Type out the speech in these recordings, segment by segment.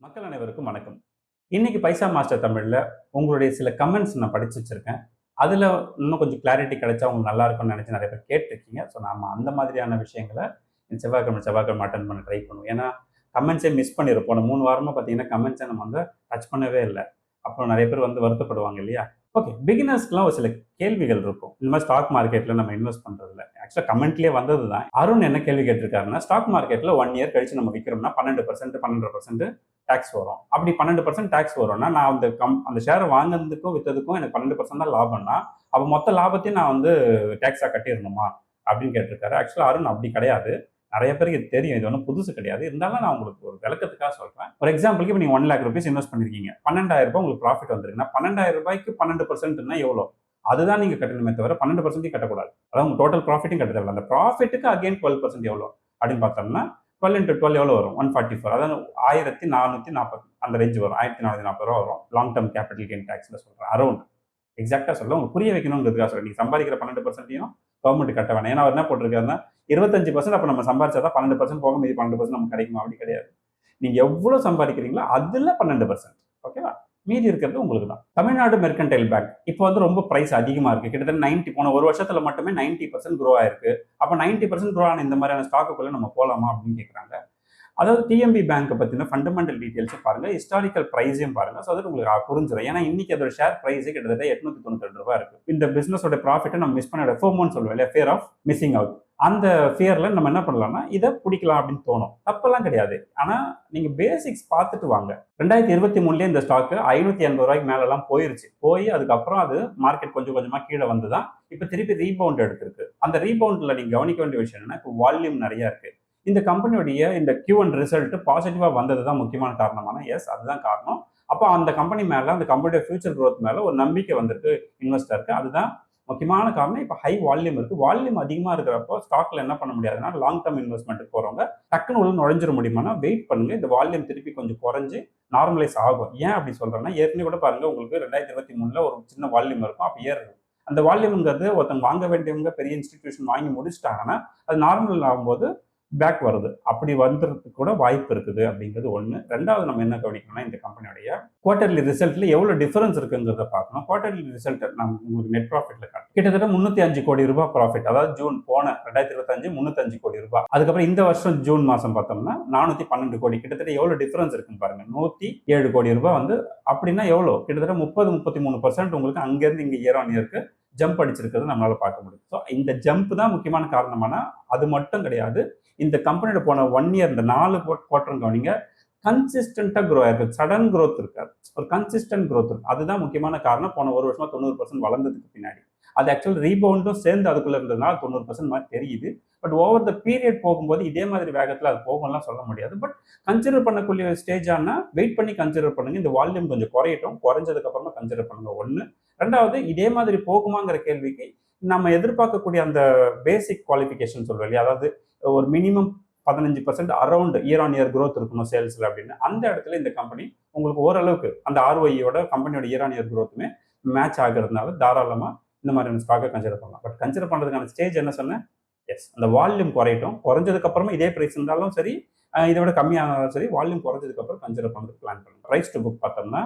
மக்கள் அனைவருக்கும் வணக்கம். இன்னைக்கு பைசா மாஸ்டர் தமிழ்ல உங்களுடைய சில கமெண்ட்ஸ் நான் படிச்சு வச்சிருக்கேன். அதுல இன்னும் கொஞ்சம் கிளாரிட்டி கிடைச்சா உங்களுக்கு நல்லா இருக்கும்னு நினைச்சு நிறைய பேர் கேட்டிருக்கீங்க. ஸோ நாம அந்த மாதிரியான விஷயங்கள செவ்வாய்க்கிழமை அட்டெண்ட் பண்ண ட்ரை பண்ணுவோம். ஏன்னா கமெண்ட்ஸே மிஸ் பண்ணியிருப்போம். போன 3 வாரமா பார்த்தீங்கன்னா கமெண்ட்ஸை நம்ம வந்து டச் பண்ணவே இல்ல. அப்புறம் நிறைய பேர் வந்து வருத்தப்படுவாங்க இல்லையா? ஓகே. பிகினர்ஸ்க்குலாம் ஒரு சில கேள்விகள் இருக்கும். இந்த மாதிரி ஸ்டாக் மார்க்கெட்ல நம்ம இன்வெஸ்ட் பண்றதுல. ஆக்சுவலா கமெண்ட்லயே வந்தது தான். அருண் என்ன கேள்வி கேட்டிருக்காருன்னா, ஸ்டாக் மார்க்கெட்ல 1 இயர் கழிச்சு நம்ம விக்கிறோம்னா 12% 12.5% டாக்ஸ் வரும். அப்படி 12% டாக்ஸ் வரும்னா, நான் அந்த ஷேர வாங்குனதுக்கும், வித்ததுக்கும் எனக்கு 12% தான் லாபம்னா, அப்ப மொத்த லாபத்தையும் நான் வந்து டாக்ஸா கட்டிறணுமா? அப்படின்னு கேட்டிருக்காரு. ஆக்சுவலா அருண் அப்படி கிடையாது. நெறைய பேருக்கு இது தெரியும். இது ஒண்ணும் புதுசு கிடையாது. இருந்தாலும் நான் உங்களுக்கு ஒரு விளக்கத்துக்காக சொல்றேன். ஒரு எக்ஸாம்பிளுக்கு இப்ப நீங்க ₹1,00,000 இன்வெஸ்ட் பண்ணியிருக்கீங்க. ₹12,000 உங்களுக்கு ப்ராஃபிட் வந்திருக்குன்னா, ₹12,000க்கு 12%ன்னா எவ்வளோ? அதுதான் நீங்க கட்டணுமே தவிர 12% கட்டக்கூடாது. அதாவது உங்க டோட்டல் ப்ராஃபிட்டும் கட்ட தேவையில்ல. அந்த ப்ராஃபிட்டுக்கு அகைன் 12% எவ்வளோ? அப்படின்னு பார்த்தோம்னா, 12 இன்டு 12 எவ்வளோ வரும்? 144. அதாவது 1440 அந்த ரேஞ்ச் வரும். ₹1,440 வரும். லாங் டெர்ம் கேபிட்டல் கெயின் டாக்ஸ்ல சொல்றேன். அரவுண்ட். எக்ஸாக்ட்டா சொல்ல உங்களுக்கு புரிய வைக்கணுங்கிறதுக்காக சொல்றேன். நீங்க சம்பாதிக்கிற 12%யும் கவர்மெண்ட் கட்ட வேணாம். ஏன்னா அவர் என்ன போட்டிருக்காருன்னா 25% அப்ப நம்ம சம்பாதிச்சாதான் 12% போக மீதி 12% நமக்கு கிடைக்குமா? அப்படி கிடையாது. நீங்க எவ்வளவு சம்பாதிக்கிறீங்களோ அதுல 12%. ஓகேவா? மீதி இருக்கிறது உங்களுக்கு தான். தமிழ்நாடு மெர்கன்டைல் பேங்க் இப்போ வந்து ரொம்ப பிரைஸ் அதிகமா இருக்கு. கிட்டத்தட்ட 90 போன ஒரு வருஷத்துல மட்டுமே 90% க்ரோ ஆயிருக்கு. அப்ப 90% க்ரோ ஆன இந்த மாதிரியான ஸ்டாக்குக்குள்ள நம்ம போலாமா அப்படின்னு கேட்கறாங்க. அதாவது டிஎம்பி பேங்க் பத்தின ஃபண்டமெண்டல் டீடைல்ஸும் பாருங்க, ஹிஸ்டாரிக்கல் பிரைஸையும் பாருங்க. ஸோ அது உங்களுக்கு புரிஞ்சிடும். ஏன்னா இன்னைக்கு அதோட ஷேர் பிரைஸ் கிட்டத்தட்ட ₹892 இருக்கு. இந்த பிசினஸோட ப்ராஃபிட்டை நம்ம மிஸ் பண்ணிட ஃபோமோன்னு சொல்லுவோம் இல்லையா, ஃபியர் ஆஃப் மிஸ்ஸிங் அவுட். அந்த ஃபியர்ல நம்ம என்ன பண்ணலாம்னா இதை பிடிக்கலாம் அப்படின்னு தோணும். தப்பெல்லாம் கிடையாது. ஆனா நீங்க பேசிக்ஸ் பார்த்துட்டு வாங்க. 2023 இந்த ஸ்டாக் ₹580 மேலெல்லாம் போயிருச்சு. போய் அதுக்கப்புறம் அது மார்க்கெட் கொஞ்சம் கொஞ்சமா கீழே வந்துதான் இப்ப திருப்பி ரீபவுண்ட் எடுத்திருக்கு. அந்த ரீபவுண்ட்ல நீங்க கவனிக்க வேண்டிய விஷயம் என்னன்னா, இப்போ வால்யூம் நிறைய இருக்கு. இந்த கம்பெனியுடைய இந்த Q1 ரிசல்ட் பாசிட்டிவா வந்தது தான் முக்கியமான காரணமான எஸ் அதுதான் காரணம். அப்போ அந்த கம்பெனி மேல அந்த கம்பெனியோட ஃபியூச்சர் growth மேல ஒரு நம்பிக்கை வந்திருக்கு இன்வெஸ்டருக்கு. அதுதான் முக்கியமான காரணம். இப்போ ஹை வால்யூம் இருக்கு. வால்யூம் அதிகமா இருக்கிறப்போ ஸ்டாக்ல என்ன பண்ண முடியாதுன்னா, லாங் டர்ம் இன்வெஸ்ட்மெண்ட்டுக்கு போறவங்க டக்குன்னு உள்ள நுழைஞ்சிட முடியுமானா வெயிட் பண்ணுங்க. இந்த வால்யூம் திருப்பி கொஞ்சம் குறைஞ்சு நார்மலைஸ் ஆகும். ஏன் அப்படி சொல்றேன்னா, ஏற்கனவே கூட பாருங்க உங்களுக்கு 2023 ஒரு சின்ன வால்யூம் இருக்கும். அப்ப ஏறும். அந்த வால்யூம்ங்கிறது ஒருத்தங்க வாங்க வேண்டியவங்க பெரிய இன்ஸ்டிடியூஷன் வாங்கி முடிச்சிட்டாங்கன்னா, அது நார்மல் ஆகும்போது பேக் வருது. அப்படி வந்துறதுக்கு கூட வாய்ப்பு இருக்குது அப்படிங்கிறது ஒண்ணு. 2வது நம்ம என்ன கவனிக்கணும்னா, இந்த கம்பெனியுடைய குவார்ட்டர்லி ரிசல்ட்ல எவ்வளவு டிஃபரன்ஸ் இருக்குங்கிறத பார்க்கணும். குவார்ட்டர்லி ரிசல்ட் நான் உங்களுக்கு நெட் ப்ராஃபிட்ல காட்டுறேன். கிட்டத்தட்ட ₹305 கோடி ப்ராஃபிட். அதாவது ஜூன் போன 2025 ₹305 கோடி. அதுக்கப்புறம் இந்த வருஷம் ஜூன் மாசம் பார்த்தோம்னா 412 கோடி. கிட்டத்தட்ட எவ்வளவு டிஃபரன்ஸ் இருக்குன்னு பாருங்க. ₹107 கோடி வந்து அப்படின்னா எவ்வளவு? கிட்டத்தட்ட 33% உங்களுக்கு அங்கிருந்து இங்க இயர் ஆன் இயருக்கு ஜம்ப் அடிச்சிருக்கிறது நம்மளால பார்க்க முடியும். ஸோ இந்த ஜம்ப் தான் முக்கியமான காரணமானா அது மட்டும் கிடையாது. இந்த கம்பெனியோட போன 1 இயர் இந்த 4 குவார்ட்டர் கவனிங்க, கன்சிஸ்டன்டா க்ரோ ஆயிருக்கு. சடன் growth இருக்காது. ஒரு கன்சிஸ்டன்ட் growth இருக்கு. அதுதான் முக்கியமான காரணம். போன ஒரு வருஷமா 90% வளர்ந்ததுக்கு பின்னாடி. அது ஆக்சுவல் ரீபவுண்டும் சேர்ந்து அதுக்குள்ள இருந்ததுனால 90% மாதிரி தெரியுது. பட் ஓவர் த பீரியட் போகும்போது இதே மாதிரி வேகத்துல அது போகும்லாம் சொல்ல முடியாது. பட் கன்சிடர் பண்ணக்கூடிய ஸ்டேஜ் ஆனா வெயிட் பண்ணி கன்சிடர் பண்ணுங்க. இந்த வால்யூம் கொஞ்சம் குறையட்டும். குறைஞ்சதுக்கு அப்புறமா கன்சிடர் பண்ணுங்க. 1. 2வது இதே மாதிரி போகுமாங்கிற கேள்விக்கு நம்ம எதிர்பார்க்கக்கூடிய அந்த பேசிக் குவாலிஃபிகேஷன் சொல்றோம் இல்லையா, அதாவது ஒரு minimum 15% around year on year growth இருக்கணும் சேல்ஸ்ல அப்படின்னு. அந்த இடத்துல இந்த கம்பெனி உங்களுக்கு ஓரளவுக்கு அந்த ROE கம்பெனியோட இயர் ஆன் இயர் growthமே மேட்ச் ஆகிறதுனால தாராளமா இந்த மாதிரியான ஸ்டாக்கை கன்சிடர் பண்ணலாம். பட் கன்சிடர் பண்றதுக்கான ஸ்டேஜ் என்ன சொன்னேன்? எஸ் அந்த வால்யூம் குறையட்டும். குறைஞ்சதுக்கு அப்புறமா இதே பிரைஸ் இருந்தாலும் சரி, இதை விட கம்மியானாலும் சரி, வால்யூம் குறைஞ்சதுக்கு அப்புறம் கன்சிடர் பண்ணுறதுக்கு பிளான் பண்ணுங்க. பிரைஸ் டு புக் பார்த்தோம்னா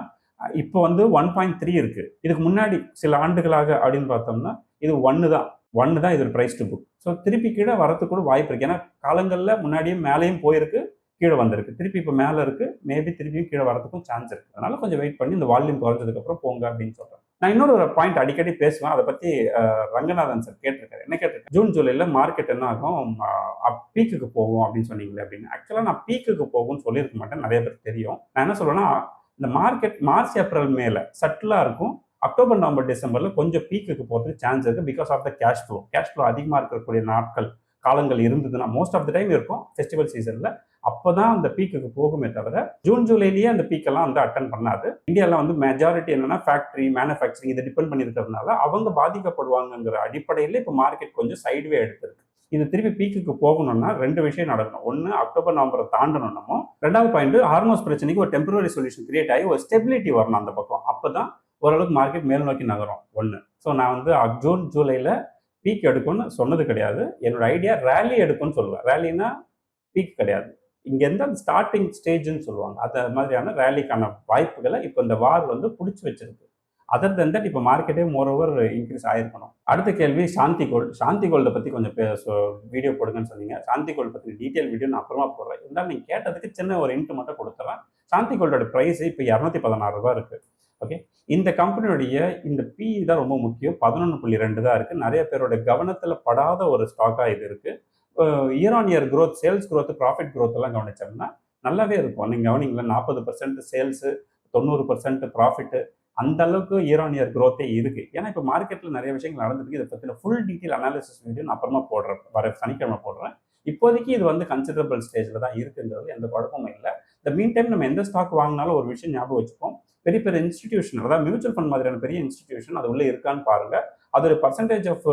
இப்போ வந்து 1.3 இருக்கு. இதுக்கு முன்னாடி சில ஆண்டுகளாக அப்படின்னு பார்த்தோம்னா இது 1 தான். 1 தான் இதோட பிரைஸ் டு புக். ஸோ திருப்பி கீழே வரதுக்கு கூட வாய்ப்பு இருக்கு. ஏன்னா காலங்கள்ல முன்னாடியும் மேலேயும் போயிருக்கு, கீழே வந்திருக்கு. திருப்பி இப்போ மேலே இருக்கு, மேபி திருப்பியும் கீழே வரதுக்கும் சான்ஸ் இருக்கு. அதனால கொஞ்சம் வெயிட் பண்ணி இந்த வால்யூம் குறைஞ்சதுக்கு அப்புறம் போங்க அப்படின்னு சொல்றேன். நான் இன்னொரு ஒரு பாயிண்ட் அடிக்கடி பேசுவேன். அதை பத்தி ரங்கநாதன் சார் கேட்டிருக்காரு. என்ன கேட்டிருக்காரு? ஜூன் ஜூலைல மார்க்கெட் என்ன ஆகும், பீக்குக்கு போகும் அப்படின்னு சொன்னீங்களே அப்படின்னு. ஆக்சுவலா நான் பீக்குக்கு போகும்னு சொல்லியிருக்க மாட்டேன். நிறைய பேருக்கு தெரியும். நான் என்ன சொல்றேன்னா, இந்த மார்க்கெட் மார்ச் ஏப்ரல் மேல சட்டிலா இருக்கும். அக்டோபர் நவம்பர் டிசம்பர்ல கொஞ்சம் பீக்குக்கு போறதுக்கு சான்ஸ் இருக்கு. Because of the cash flow அதிகமா இருக்கக்கூடிய நாட்கள் காலங்கள் இருந்ததுன்னா மோஸ்ட் ஆஃப் த டைம் இருக்கும் ஃபெஸ்டிவல் சீசன்ல. அப்பதான் அந்த பீக்குக்கு போகுமே தவிர ஜூன் ஜூலைலயே அந்த பீக்கெல்லாம் வந்து அட்டன் பண்ணாது. இந்தியாவில் வந்து மெஜாரிட்டி என்னன்னா ஃபேக்டரி மேனுஃபேக்சரிங் இதை டிபெண்ட் பண்ணி இருக்கிறதுனால அவங்க பாதிக்கப்படுவாங்கிற அடிப்படையில் இப்போ மார்க்கெட் கொஞ்சம் சைட்வே எடுத்திருக்கு. இது திருப்பி பீக்குக்கு போகணும்னா 2 விஷயம் நடக்கணும். 1 அக்டோபர் நவம்பரை தாண்டணும். 2வது பாயிண்ட் ஹார்மோஸ் பிரச்சனைக்கு ஒரு டெம்பரரி சொல்யூஷன் கிரியேட் ஆகி ஒரு ஸ்டெபிலிட்டி வரணும் அந்த பக்கம். அப்பதான் ஓரளவுக்கு மார்க்கெட் மேல் நோக்கி நகரும். 1. ஸோ நான் வந்து ஜூன் ஜூலைல பீக் எடுக்கும்னு சொன்னது கிடையாது. என்னோட ஐடியா ரேலி எடுக்கும்னு சொல்லுவேன். ரேலினா பீக் கிடையாது. இங்கேருந்து அந்த ஸ்டார்டிங் ஸ்டேஜ்ன்னு சொல்லுவாங்க. அந்த மாதிரியான ரேலிக்கான வாய்ப்புகளை இப்போ இந்த வார் வந்து புடிச்சு வச்சிருக்கு. அதர் தென் தட் இப்போ மார்க்கெட்டே மோர் ஓவர் இன்க்ரீஸ் ஆயிருக்கணும். அடுத்த கேள்வி சாந்தி கோல்டு. சாந்தி கோல்ட பத்தி கொஞ்சம் வீடியோ போடுங்கன்னு சொன்னீங்க. சாந்தி கோல்டு பத்தி டீட்டெயில் வீடியோ நான் அப்புறமா போடுறேன். இருந்தாலும் நீங்க கேட்டதுக்கு சின்ன ஒரு ஹிண்ட் மட்டும் குடுத்துர்றேன். சாந்தி கோல்டோட பிரைஸ் இப்போ ரூ. 216 இருக்கு. ஓகே. இந்த கம்பெனியுடைய இந்த PE தான் ரொம்ப முக்கியம். 11.2 தான் இருக்கு. நெறைய பேரோட கவனத்துல படாத ஒரு ஸ்டாக்கா இது இருக்கு. Year on year growth, sales growth, profit growth எல்லாம் கவனிச்சோம்னா நல்லாவே இருக்கும். நீங்க கவனிங்களா 40% சேல்ஸ், 90% ப்ராஃபிட், அந்த அளவுக்கு இயர் ஆன் இயர் குரோத்தே இருக்கு. ஏன்னா இப்போ மார்க்கெட்ல நிறைய விஷயங்கள் நடந்துருக்கு. இதை பத்தின ஃபுல் டீட்டெயில் அனாலிசிஸ் வீடியோ நான் அப்புறமா போடுறேன். வர சனிக்கிழமை போடுறேன். இப்போதைக்கு இது வந்து கன்சிடரபிள் ஸ்டேஜ்ல தான் இருக்குங்கிறது எந்த குழப்பமும் இல்லை. இந்த மீன் டைம் நம்ம எந்த ஸ்டாக் வாங்கினாலும் ஒரு விஷயம் ஞாபகம் வச்சுப்போம். பெரிய பெரிய இன்ஸ்டிடியூஷன், அதாவது மியூச்சுவல் ஃபண்ட் மாதிரியான பெரிய இன்ஸ்டிடியூஷன் அது உள்ள இருக்கான்னு பாருங்க. அதோட பர்சன்டேஜ் ஆஃப்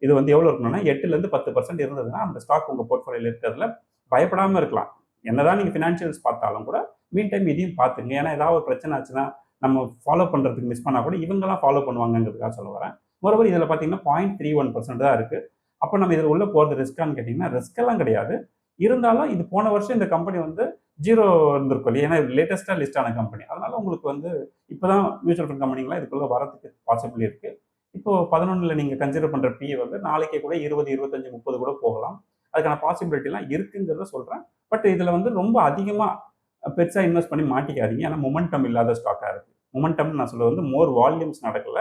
இது வந்து எவ்வளோ இருக்கணும்னா 8லேருந்து 10% இருந்ததுன்னா அந்த ஸ்டாக் உங்கள் போர்ட்ஃபோலியோல இருக்கிறதுல பயப்படாமல் இருக்கலாம். என்னதான் நீங்கள் ஃபினான்ஷியல்ஸ் பார்த்தாலும் கூட மீன் டைம் இதையும் பார்த்துங்க. ஏன்னா ஏதாவது ஒரு பிரச்சனை ஆச்சுன்னா நம்ம ஃபாலோ பண்ணுறதுக்கு மிஸ் பண்ணால் கூட இவங்கெல்லாம் ஃபாலோ பண்ணுவாங்கங்கிறதுக்காக சொல்ல வரேன். மொரோவர் இதில் பார்த்தீங்கன்னா 0.31% தான் இருக்குது. அப்போ நம்ம இதில் உள்ள போகிறது ரிஸ்க்கான்னு கேட்டிங்கன்னா ரிஸ்க்கெல்லாம் கிடையாது. இருந்தாலும் இது போன வருஷம் இந்த கம்பெனி வந்து 0 இருந்திருக்கும் இல்லையா? ஏன்னா லேட்டஸ்ட்டாக லிஸ்ட் ஆன கம்பெனி. அதனால உங்களுக்கு வந்து இப்போ தான் மியூச்சுவல் ஃபண்ட் கம்பெனிங்களாம் இதுக்குள்ளே வரதுக்கு பாசிபிள் இருக்குது. இப்போ 11ல் நீங்கள் கன்சிடர் பண்ணுற PE வந்து நாளைக்கே கூட 20, 25, 30 கூட போகலாம். அதுக்கான பாசிபிலிட்டிலாம் இருக்குங்கிறத சொல்கிறேன். பட் இதில் வந்து ரொம்ப அதிகமாக பெருசாக இன்வெஸ்ட் பண்ணி மாட்டிக்காதீங்க. ஏன்னா மொமெண்டம் இல்லாத ஸ்டாக்காக இருக்குது. மொமெண்டம்னு நான் சொல்வது வந்து மோர் வால்யூம்ஸ் நடக்கல.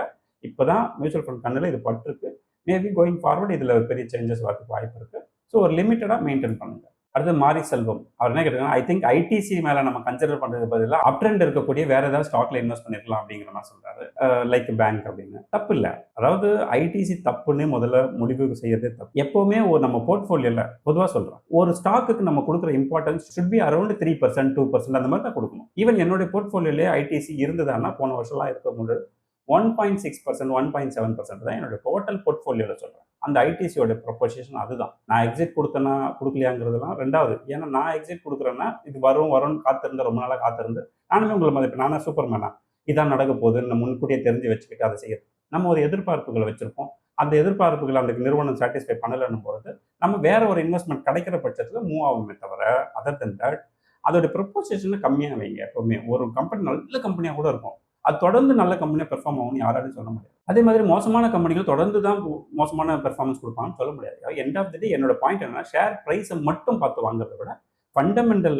இப்போ தான் மியூச்சுவல் ஃபண்ட் கண்ணில் இது பட்டிருக்கு. மேபி கோயிங் ஃபார்வர்ட் இதில் பெரிய சேஞ்சஸ் வரதுக்கு வாய்ப்பு இருக்குது. ஸோ ஒரு லிமிட்டடாக மெயின்டைன் பண்ணுங்க. அடுத்து மாரி செல்வம். அவர் என்ன கேட்டாங்கன்னா, ஐ திங்க் ஐடிசி மேலே நம்ம கன்சிடர் பண்ணுறது பதிலாக அப் ட்ரெண்ட் இருக்கக்கூடிய வேற ஏதாவது ஸ்டாக்ல இன்வெஸ்ட் பண்ணிருக்கலாம் அப்படிங்கிற மாதிரி சொல்றாரு. லைக் பேங்க் அப்படின்னு. தப்பு இல்லை. அதாவது ஐடிசி தப்புன்னு முதல்ல முடிவு செய்யறதே தப்பு. எப்பவுமே ஒரு நம்ம போர்ட்ஃபோலியோல பொதுவாக சொல்றோம், ஒரு ஸ்டாக்குக்கு நம்ம கொடுக்குற இம்பார்ட்டன்ஸ் ஷுட் பி அரௌண்ட் 3%, 2% அந்த மாதிரி தான் கொடுக்கணும். ஈவன் என்னுடைய போர்ட்ஃபோலியோலே ஐடிசி இருந்ததுன்னா போன வருஷம்லாம் இருக்க முடியாது. 1.6%, 1.7% தான் என்னோட டோட்டல் போர்ட்ஃபோலியோல சொல்றேன். அந்த ஐடிசியோட ப்ரொபோசிஷன் அதுதான். நான் எக்ஸிட் கொடுத்தேன்னா கொடுக்கலையாங்கிறதுலாம் ரெண்டாவது. ஏன்னா நான் எக்ஸிட் கொடுக்குறேன்னா இது வரும்னு காத்திருந்து ரொம்ப நாளாக காத்திருந்து நானுமே உங்களை மாதிரி நானா சூப்பர்மேனா இதான் நடக்க போகுதுன்னு முன்கூட்டியே தெரிஞ்சு வச்சுக்கிட்டு அதை செய்யறது. நம்ம ஒரு எதிர்பார்ப்புகளை வச்சிருப்போம். அந்த எதிர்பார்ப்புகளை அந்த நிறுவனம் சாட்டிஸ்ஃபை பண்ணலன்னும் பொழுது நம்ம வேற ஒரு இன்வெஸ்ட்மெண்ட் கிடைக்கிற பட்சத்தில் மூவ் ஆகுமே தவிர அதர் தென் தட் அதோட ப்ரொபோசிஷனை கம்மியாக வைங்க. எப்பவுமே ஒரு கம்பெனி நல்ல கம்பெனியாக கூட இருக்கும், அது தொடர்ந்து நல்ல கம்பெனியாக பெர்ஃபார்ம் ஆகும்னு யாராலையும் சொல்ல முடியாது. அதே மாதிரி மோசமான கம்பெனிகள் தொடர்ந்து தான் மோசமான பெர்ஃபார்மன்ஸ் கொடுப்பாங்கன்னு சொல்ல முடியாது. எண்ட் ஆஃப் தி டே என்னோட பாயிண்ட் என்னன்னா, ஷேர் ப்ரைஸை மட்டும் பார்த்து வாங்குறதை விட ஃபண்டமெண்டல்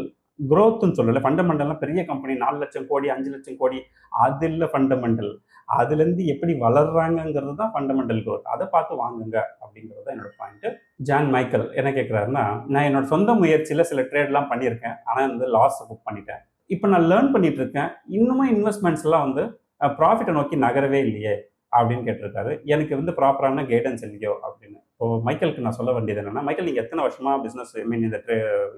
க்ரோத்துன்னு சொல்லலை. ஃபண்டமெண்டல்லாம் பெரிய கம்பெனி 4 லட்சம் கோடி 5 லட்சம் கோடி அது இல்லை ஃபண்டமெண்டல். அதுலேருந்து எப்படி வளர்றாங்கங்கிறது தான் ஃபண்டமெண்டல் க்ரோத். அதை பார்த்து வாங்குங்க அப்படிங்கிறது தான் என்னோட பாயிண்ட்டு. ஜான் மைக்கேல் என்ன கேட்குறாருன்னா, நான் என்னோட சொந்த முயற்சியில் சில ட்ரேட்லாம் பண்ணியிருக்கேன், ஆனால் வந்து லாஸ் புக் பண்ணிட்டேன். இப்போ நான் லேர்ன் பண்ணிட்டு இருக்கேன், இன்னுமே இன்வெஸ்ட்மெண்ட்ஸ் எல்லாம் வந்து ப்ராஃபிட்டை நோக்கி நகரவே இல்லையே அப்படின்னு கேட்டிருக்காரு. எனக்கு வந்து ப்ராப்பரான கைடன்ஸ் இல்லையோ அப்படின்னு. இப்போ மைக்கேலுக்கு நான் சொல்ல வேண்டியது என்னன்னா, மைக்கேல் நீங்கள் எத்தனை வருஷமா பிஸ்னஸ் இந்த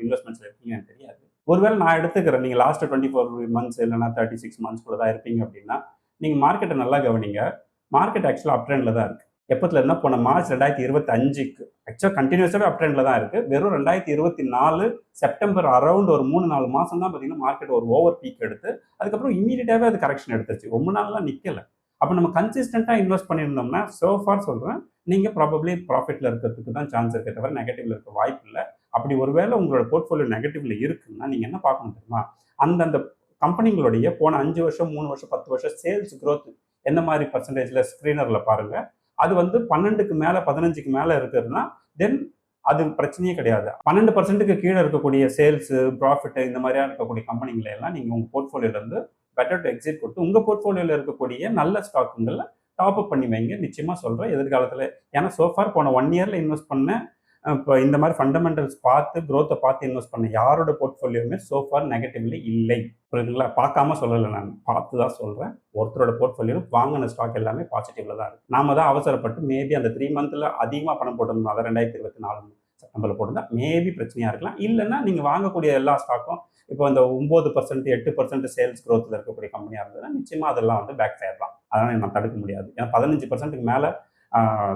இன்வெஸ்ட்மெண்ட்ஸில் இருக்கீங்கன்னு தெரியாது. ஒருவேளை நான் எடுத்துக்கிறேன், நீங்கள் லாஸ்ட் 24 மந்த்ஸ் இல்லைனா 36 மந்த்ஸ்குள்ள தான் இருப்பீங்க அப்படின்னா நீங்கள் மார்க்கெட்டை நல்லா கவனிங்க. மார்க்கெட் ஆக்சுவலாக அப் ட்ரெண்டில் தான் இருக்குது. எப்பத்துல இருந்தால் போன மார்ச் 2025க்கு ஆக்சுவலாக கண்டினியூஸாகவே அப் ட்ரெண்டில் தான் இருக்குது. வெறும் 2024 செப்டம்பர் அரௌண்ட் ஒரு 3-4 மாதம் தான் பார்த்தீங்கன்னா மார்க்கெட் ஒரு ஓவர் பீக் எடுத்து அதுக்கப்புறம் இமீடியட்டாகவே அது கரெக்ஷன் எடுத்துருச்சு. ரொம்ப நாள்லாம் நிற்கலை. அப்போ நம்ம கன்சிஸ்டண்ட்டாக இன்வெஸ்ட் பண்ணியிருந்தோம்னா சோஃபார் சொல்கிறேன், நீங்கள் ப்ராபப்ளி ப்ராஃபிட்டில் இருக்கிறதுக்கு தான் சான்ஸ் இருக்கே தவிர நெகட்டிவ்ல இருக்க வாய்ப்பு இல்லை. அப்படி ஒருவேளை உங்களோட போர்ட்ஃபோலியோ நெகட்டிவ்ல இருக்குன்னா நீங்கள் என்ன பார்க்கணும் தெரியுமா, அந்தந்த கம்பெனிகளுடைய போன 5 வருஷம் 3 வருஷம் 10 வருஷம் சேல்ஸ் க்ரோத் எந்த மாதிரி பர்சன்டேஜில் ஸ்க்ரீனரில் பாருங்கள். அது வந்து 12க்கு மேலே 15க்கு மேலே இருக்குதுன்னா தென் அது பிரச்சனையே கிடையாது. 12%க்கு கீழே இருக்கக்கூடிய சேல்ஸு ப்ராஃபிட் இந்த மாதிரியா இருக்கக்கூடிய கம்பெனிகளை எல்லாம் நீங்கள் உங்கள் போர்ட்ஃபோலியோலேருந்து பெட்டர் டு எக்ஸிட் கொடுத்து உங்கள் போர்ட்ஃபோலியோவில் இருக்கக்கூடிய நல்ல ஸ்டாக்குங்களில் டாப் அப் பண்ணி வைங்க. நிச்சயமாக சொல்கிறேன் எதிர்காலத்தில். ஏன்னா சோஃபார் போன 1 இயரில் இன்வெஸ்ட் பண்ண இப்போ இந்த மாதிரி ஃபண்டமெண்டல்ஸ் பார்த்து க்ரோத்தை பார்த்து இன்வெஸ்ட் பண்ண யாரோட போர்ட்ஃபோலியோவுமே சோஃபார் நெகட்டிவ்லி இல்லை. புரியுதுங்களா? பார்க்காம சொல்லலை, நான் பார்த்து தான் சொல்கிறேன். ஒருத்தரோட போர்ட்ஃபோலியோ வாங்கின ஸ்டாக் எல்லாமே பாசிட்டிவ்ல தான் இருக்குது. நாம தான் அவசரப்பட்டு மேபி அந்த 3 மந்த்தில் அதிகமாக பணம் போட்டிருந்தோம், அதை 2024 செப்டம்பரில் போட்டிருந்தா மேபி பிரச்சனையாக இருக்கலாம். இல்லைன்னா நீங்கள் வாங்கக்கூடிய எல்லா ஸ்டாக்கும் இப்போ இந்த 9%, 8% சேல்ஸ் க்ரோத்தில் இருக்கக்கூடிய கம்பெனியாக இருந்ததுன்னா நிச்சயமாக அதெல்லாம் வந்து பேக் ஃபயர் தான். அதனால் நான் தடுக்க முடியாது. ஏன்னா 15%க்கு மேலே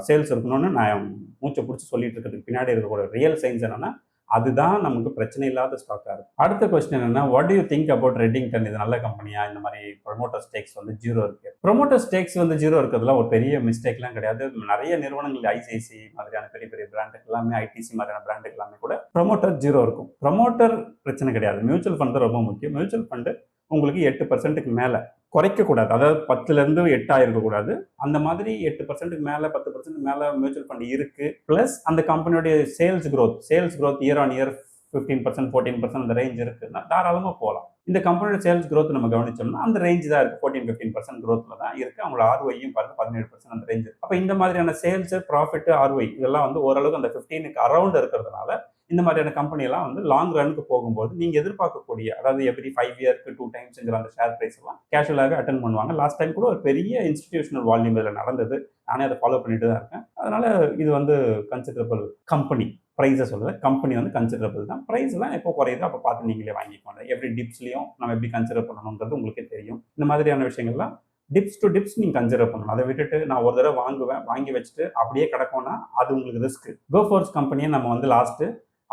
சேல்ஸ் இருக்கணும்னு நான் மூச்சை பிடிச்சி சொல்லிட்டு இருக்கிறதுக்கு பின்னாடி இருக்கக்கூடிய ரியல் சைன்ஸ் என்னன்னா அதுதான் நமக்கு பிரச்சனை இல்லாத ஸ்டாக்காக இருக்கும். அடுத்த கொஸ்டின் என்னன்னா, what to you think about Reddington? இது நல்ல கம்பெனியா? இந்த மாதிரி ப்ரொமோட்டர் ஸ்டேக்ஸ் வந்து 0 இருக்கு. ப்ரொமோட்டர் ஸ்டேக்ஸ் வந்து 0 இருக்கிறதுலாம் ஒரு பெரிய மிஸ்டேக்லாம் கிடையாது. நிறைய நிறுவனங்கள் ஐசிஐசி மாதிரியான பெரிய பெரிய பிராண்டுக்கு எல்லாமே, ஐடிசி மாதிரியான பிராண்டுக்கு எல்லாமே கூட ப்ரொமோட்டர் 0 இருக்கும். ப்ரொமோட்டர் பிரச்சனை கிடையாது. மியூச்சுவல் ஃபண்ட் ரொம்ப முக்கியம். மியூச்சுவல் ஃபண்டு உங்களுக்கு 8% மேலே குறைக்கக்கூடாது. அதாவது 10லேருந்து 8 இருக்கக்கூடாது. அந்த மாதிரி 8% மேலே 10% மேலே மியூச்சுவல் ஃபண்ட் இருக்கு. ப்ளஸ் அந்த கம்பெனியோடைய sales growth year on year 15% 14% அந்த ரேஞ்ச் இருக்குன்னா தாராளமாக போகலாம். இந்த கம்பெனியோட சேல்ஸ் க்ரோத் நம்ம கவனிச்சோம்னா அந்த ரேஞ்ச் தான் இருக்கு. 14-15% க்ரோத்தில் தான் இருக்கு. அவங்களோட ஆர்ஒய்யும் பாருங்க 17% அந்த ரேஞ்ச். அப்போ இந்த மாதிரியான சேல்ஸ், ப்ராஃபிட், ஆர்ஒய் இதெல்லாம் வந்து ஓரளவுக்கு அந்த 15க்கு அரௌண்ட் இருக்கிறதுனால இந்த மாதிரியான கம்பெனி எல்லாம் வந்து லாங் ரனுக்கு போகும்போது நீங்க எதிர்பார்க்கக்கூடிய, அதாவது எவ்ரி 5 இயர்க்கு 2 டைம்ஸ்ங்கிற அந்த ஷேர் பிரைஸ் எல்லாம் கேஷுவலாகவே அட்டன் பண்ணுவாங்க. லாஸ்ட் டைம் கூட ஒரு பெரிய இன்ஸ்டிடியூஷனல் வால்யூம் இதில் நடந்தது. நானே அதை ஃபாலோ பண்ணிட்டு தான் இருக்கேன். அதனால இது வந்து கன்சிடரபிள் கம்பெனி. ப்ரைஸை சொல்லுது, கம்பெனி வந்து கன்சிடரபிள் தான். ப்ரைஸ்லாம் எப்போ குறையுதோ அப்போ பார்த்து நீங்களே வாங்கிக்கோங்க. எவ்ரி டிப்ஸ்லையும் நம்ம எப்படி கன்சிடர் பண்ணணுன்றது உங்களுக்கே தெரியும். இந்த மாதிரியான விஷயங்கள்லாம் டிப்ஸ் டு டிப்ஸ் நீங்கள் கன்சிடர் பண்ணணும். அதை விட்டுட்டு நான் ஒரு தடவை வாங்குவேன், வாங்கி வச்சுட்டு அப்படியே கிடக்கும்னா அது உங்களுக்கு ரிஸ்க். கோஃபோர்ஸ் கம்பெனியை நம்ம வந்து லாஸ்ட்டு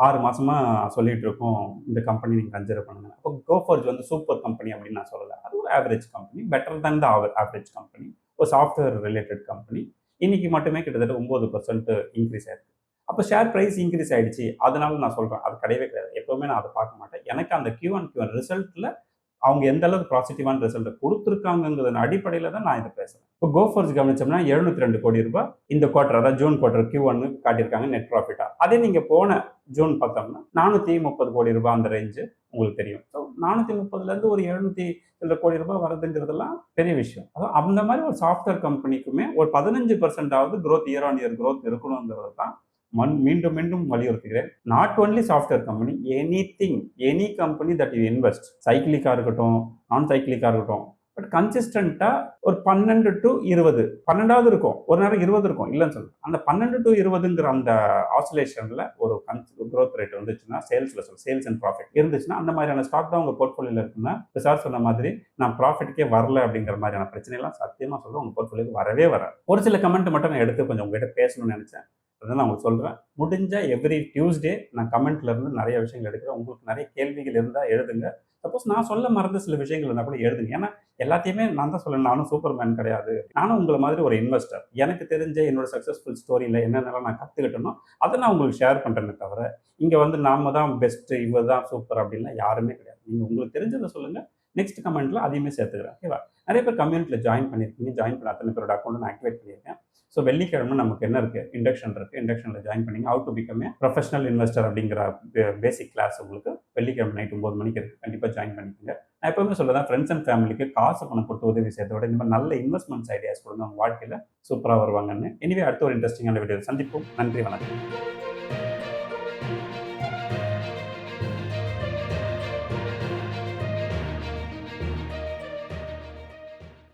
6 மாசமா சொல்லிட்டு இருக்கோம், இந்த கம்பெனி நீங்கள் கன்சிடர் பண்ணுங்க. அப்போ கோஃபோர்ஜ் வந்து சூப்பர் கம்பெனி அப்படின்னு நான் சொல்லலை. அது ஒரு average company, better than the average company. ஒரு சாஃப்ட்வேர் ரிலேட்டட் கம்பெனி. இன்னைக்கு மட்டுமே கிட்டத்தட்ட 9% இன்க்ரீஸ் ஆயிருக்கு. அப்போ ஷேர் ப்ரைஸ் இன்க்ரீஸ் ஆயிடுச்சு, அதனால நான் சொல்கிறேன் அது கிடையவே கிடையாது. எப்பவுமே நான் அதை பார்க்க மாட்டேன். எனக்கு அந்த Q1 ரிசல்ட்டில் அவங்க எந்த அளவுக்கு பாசிட்டிவான ரிசல்ட் கொடுத்துருக்காங்கிறத அடிப்படையில் தான் நான் இதை பேசுகிறேன். இப்போ கோஃபோர்ஸ் கவனிச்சோம்னா 702 கோடி ரூபாய் இந்த குவார்டர், அதாவது ஜூன் குவார்டர் Q1 காட்டியிருக்காங்க நெட் ப்ராஃபிட்டா. அதே நீங்கள் போன ஜூன் பார்த்தோம்னா 430 கோடி ரூபாய் அந்த ரேஞ்சு உங்களுக்கு தெரியும். ஸோ 430லேருந்து ஒரு 700 கோடி ரூபாய் வருதுங்கிறதுலாம் பெரிய விஷயம். அதாவது அந்த மாதிரி ஒரு சாஃப்ட்வேர் கம்பெனிக்குமே ஒரு 15% growth, year on year growth இருக்கணுங்கிறது தான் மீண்டும் மீண்டும் வலியுறுத்துகிறேன். Not only software company, any company that you invest, சைக்கிளிக்காக இருக்கட்டும், நான் சைக்கிளிக்காக இருக்கட்டும், பட் கன்சிஸ்டண்டா ஒரு 12 to 20, 12வது இருக்கும், ஒரு நேரம் 20 இருக்கும், இல்லைன்னு சொல்லுங்க. அந்த 12 to 20ங்கிற அந்த ஆசிலேஷன்ல ஒரு க்ரோத் ரேட் வந்துச்சுன்னா, சேல்ஸ் அண்ட் ப்ராஃபிட் இருந்துச்சுன்னா, அந்த மாதிரியான ஸ்டாக் தான் உங்க போர்ட்ஃபோலியோல இருக்குன்னா, சார் சொன்ன மாதிரி நான் ப்ராஃபிட்டுக்கே வரல அப்படிங்கிற மாதிரியான பிரச்சனைலாம் சத்தியமா சொல்றேன், உங்க போர்ட்ஃபோலியோக்கு வரவே வராது. ஒரு சில கமெண்ட் மட்டும் நான் எடுத்து கொஞ்சம் உங்ககிட்ட பேசணும்னு நினைச்சேன். அதான் நான் உங்களுக்கு சொல்கிறேன். முடிஞ்ச எவ்ரி டியூஸ்டே நான் கமெண்ட்ல இருந்து நிறைய விஷயங்கள் எடுக்கிறேன். உங்களுக்கு நிறைய கேள்விகள் இருந்தால் எழுதுங்க. சப்போஸ் நான் சொல்ல மறந்த சில விஷயங்கள் இருந்தால் கூட எழுதுங்க. ஏன்னா எல்லாத்தையுமே நான் தான் சொல்லணும், நானும் சூப்பர்மேன் கிடையாது. நானும் உங்களை மாதிரி ஒரு இன்வெஸ்டர். எனக்கு தெரிஞ்ச என்னோட சக்ஸஸ்ஃபுல் ஸ்டோரியில் என்னென்னலாம் நான் கற்றுக்கிட்டனோ அதை நான் உங்களுக்கு ஷேர் பண்ணுறேனே தவிர, இங்கே வந்து நாம தான் பெஸ்ட்டு, இவர் தான் சூப்பர் அப்படின்லாம் யாருமே கிடையாது. நீங்கள் உங்களுக்கு தெரிஞ்சதை சொல்லுங்கள். நெக்ஸ்ட் கமெண்ட்ல அதையுமே சேர்த்துக்கிறேன். ஓகேவா? நிறைய பேர் கம்யூனிட்டியில் ஜாயின் பண்ணியிருக்கீங்க. ஜாயின் பண்ண அத்தனை பேரோட அக்கௌண்ட் நான் ஆக்டிவேட் பண்ணியிருக்கேன். ஸோ வெள்ளிக்கிழமை நமக்கு என்ன இருக்குது, இண்டக்ஷன் இருக்குது. இண்டக்ஷனில் ஜாயின் பண்ணிங்க. How to become a professional investor அப்படிங்கிற பேசிக் கிளாஸ் உங்களுக்கு வெள்ளிக்கிழமை நைட் 9 மணிக்கு இருக்குது. கண்டிப்பாக ஜாயின் பண்ணிக்கோங்க. நான் எப்பவுமே சொல்லுறேன், ஃப்ரெண்ட்ஸ் அண்ட் ஃபேமிலிக்கு காசு பணம் கொடுத்து உதவி செய்யறதை விட இந்த மாதிரி நல்ல இன்வெஸ்ட்மெண்ட்ஸ் ஐடியாஸ் கொடுங்க, அவங்க வாழ்க்கையில் சூப்பராக வருவாங்கன்னு. எனிவே அடுத்த ஒரு இன்ட்ரெஸ்டிங்கான வீடியோ சந்திப்போம். நன்றி, வணக்கம்.